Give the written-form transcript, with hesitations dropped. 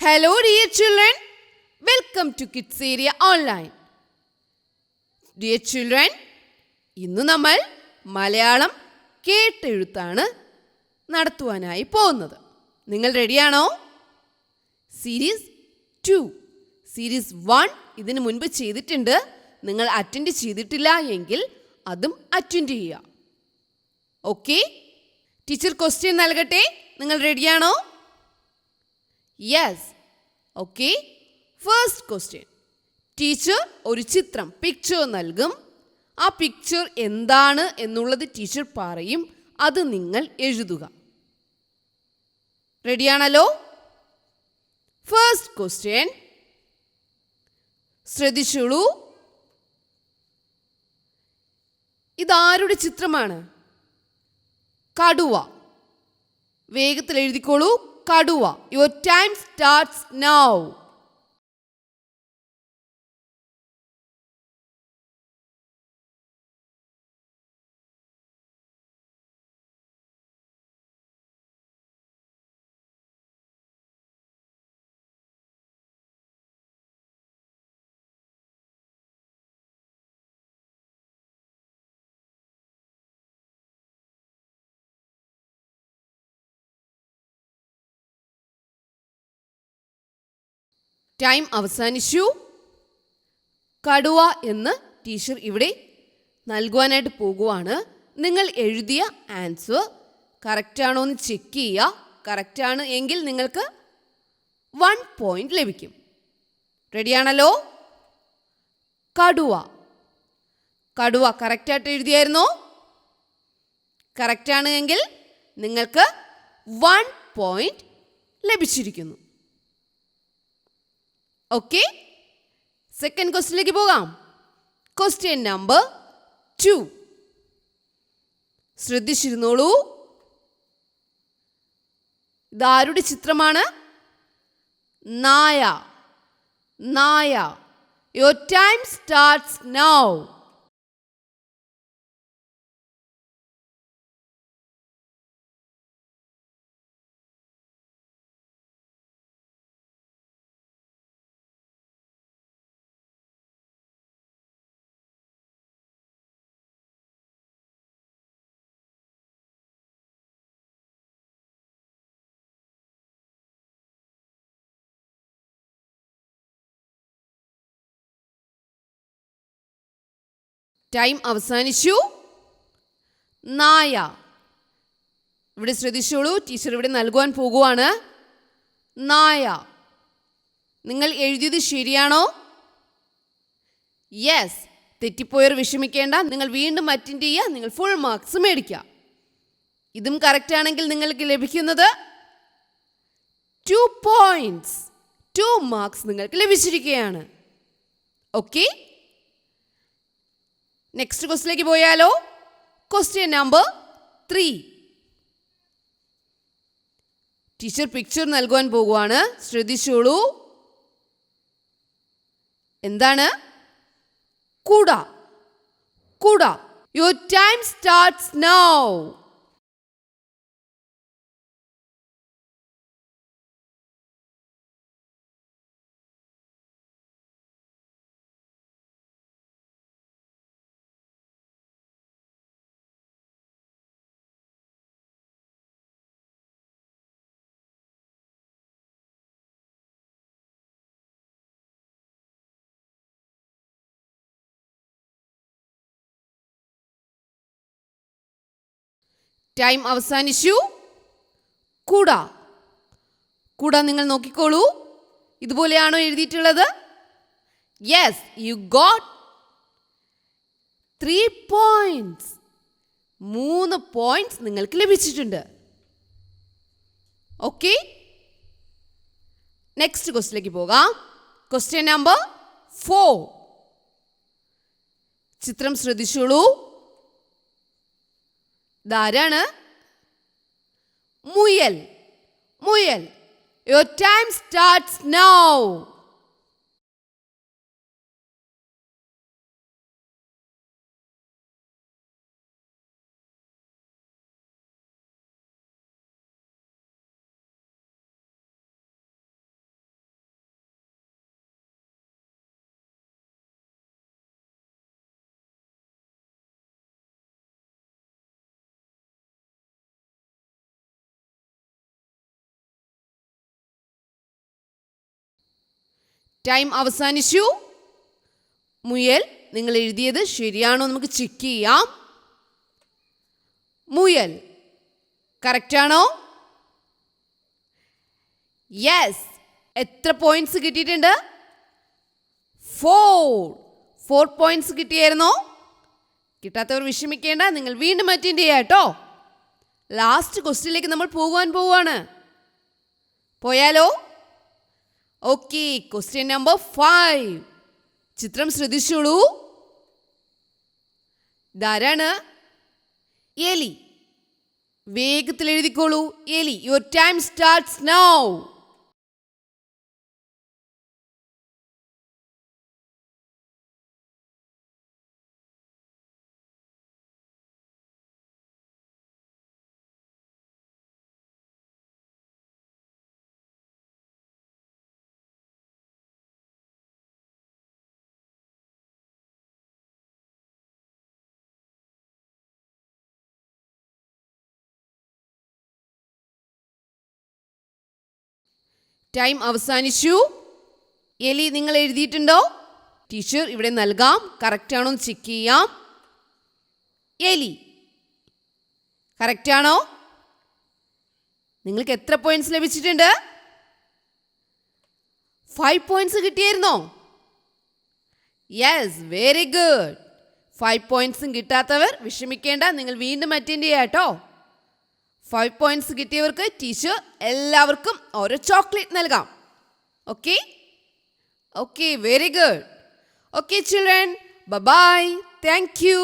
Hello dear children, welcome to Kids Area Online. Dear children, ഇന്ന് നമ്മൾ മലയാളം കേട്ടെഴുത്താണ് നടത്തുവാനായി പോകുന്നത്. നിങ്ങൾ റെഡിയാണോ? സീരീസ് 2, സീരീസ് 1 ഇതിനു മുൻപ് ചെയ്തിട്ടുണ്ട്. നിങ്ങൾ അറ്റൻഡ് ചെയ്തിട്ടില്ല എങ്കിൽ അതും അറ്റൻഡ് ചെയ്യുക. ഓക്കെ, ടീച്ചർ ക്വസ്റ്റ്യൻ നൽകട്ടെ. നിങ്ങൾ റെഡിയാണോ? Yes. Okay, first question. Teacher ഒരു ചിത്രം പിക്ചർ നൽകും. ആ പിക്ചർ എന്താണ് എന്നുള്ളത് ടീച്ചർ പറയും. അത് നിങ്ങൾ എഴുതുക. റെഡിയാണല്ലോ? ഫസ്റ്റ് ക്വസ്റ്റ്യൻ ശ്രദ്ധിച്ചോളൂ. ഇതാരുടെ ചിത്രമാണ്? കടുവ. വേഗത്തിൽ എഴുതിക്കോളൂ. കടുവ. Your time starts now. Time അവസാനിച്ചു. കടുവ എന്ന് ടീച്ചർ ഇവിടെ നൽകുവാനായിട്ട് പോകുവാണ്. നിങ്ങൾ എഴുതിയ ആൻസർ കറക്റ്റാണോ എന്ന് ചെക്ക് ചെയ്യുക. കറക്റ്റാണ് എങ്കിൽ നിങ്ങൾക്ക് 1 പോയിന്റ് ലഭിക്കും. റെഡിയാണല്ലോ? കടുവ. കടുവ കറക്റ്റായിട്ട് എഴുതിയായിരുന്നോ? കറക്റ്റാണ് എങ്കിൽ നിങ്ങൾക്ക് 1 പോയിന്റ് ലഭിച്ചിരിക്കുന്നു. ഓക്കെ, സെക്കൻഡ് ക്വസ്റ്റ്യനിലേക്ക് പോകാം. Question number 2. ശ്രദ്ധിച്ചിരുന്നോളൂ. ഇതാരുടെ ചിത്രമാണ്? നായ. നായ. Your time starts now. Time അവസാനിച്ചു. നായ. ഇവിടെ ശ്രദ്ധിച്ചോളൂ. ടീച്ചർ ഇവിടെ നൽകുവാൻ പോകുവാണ്. നായ. നിങ്ങൾ എഴുതിയത് ശരിയാണോ? യെസ്. തെറ്റിപ്പോയവർ വിഷമിക്കേണ്ട. നിങ്ങൾ വീണ്ടും അറ്റൻഡ് ചെയ്യുക. നിങ്ങൾ ഫുൾ മാർക്സ് മേടിക്കുക. ഇതും കറക്റ്റ് ആണെങ്കിൽ നിങ്ങൾക്ക് ലഭിക്കുന്നത് 2 പോയിന്റ്സ്. 2 മാർക്സ് നിങ്ങൾക്ക് ലഭിച്ചിരിക്കുകയാണ്. ഓക്കെ, നെക്സ്റ്റ് ക്വസ്റ്റ്യനിലേക്ക് പോയാലോ? Question number 3. ടീച്ചർ പിക്ചർ നൽകുവാൻ പോകുവാണ്. ശ്രദ്ധിച്ചോളൂ. എന്താണ്? കുട. കുട. Your time starts now. Time അവസാനിച്ചു. കുട. കുട നിങ്ങൾ നോക്കിക്കോളൂ. ഇതുപോലെയാണോ എഴുതിയിട്ടുള്ളത്? Yes, you got 3 points. 3 points നിങ്ങൾക്ക് ലഭിച്ചിട്ടുണ്ട്. ഓക്കെ, നെക്സ്റ്റ് ക്വസ്റ്റ്യനിലേക്ക് പോകാം. Question number 4. ചിത്രം ശ്രദ്ധിച്ചോളൂ. ഇതാരാണ്? മുയൽ. മുയൽ. Your time starts now. Time അവസാനിച്ചു. മുയൽ, നിങ്ങൾ എഴുതിയത് ശരിയാണോ നമുക്ക് ചെക്ക് ചെയ്യാം. മുയൽ കറക്റ്റാണോ? യെസ്. എത്ര പോയിന്റ്സ് കിട്ടിയിട്ടുണ്ട്? 4 പോയിന്റ്സ് കിട്ടിയായിരുന്നോ? കിട്ടാത്തവർ വിഷമിക്കേണ്ട, നിങ്ങൾ വീണ്ടും അറ്റൻഡ് ചെയ്യാം കേട്ടോ. ലാസ്റ്റ് ക്വസ്റ്റ്യനിലേക്ക് നമ്മൾ പോവാണ്. പോയാലോ? Okay, question number 5. ചിത്രം ശ്രദ്ധിച്ചോളൂ. ഇതാരാണ്? എലി. വേഗത്തിൽ എഴുതിക്കോളൂ. എലി. Your time starts now. Time അവസാനിച്ചു. എലി, നിങ്ങൾ എഴുതിയിട്ടുണ്ടോ? ടീച്ചർ ഇവിടെ നൽകാം. കറക്റ്റാണോ എന്ന് ചെക്ക് ചെയ്യാം. എലി കറക്റ്റാണോ? നിങ്ങൾക്ക് എത്ര പോയിന്റ്സ് ലഭിച്ചിട്ടുണ്ട്? 5 പോയിന്റ്സ് കിട്ടിയായിരുന്നോ? Yes, very good. 5 പോയിന്റ്സും കിട്ടാത്തവർ വിഷമിക്കേണ്ട, നിങ്ങൾ വീണ്ടും അറ്റൻഡ് ചെയ്യാം കേട്ടോ. 5 പോയിന്റ്സ് കിട്ടിയവർക്ക് ടീച്ചർ എല്ലാവർക്കും ഓരോ ചോക്ലേറ്റ് നൽകാം. Okay okay, very good. Okay children, bye. Thank U.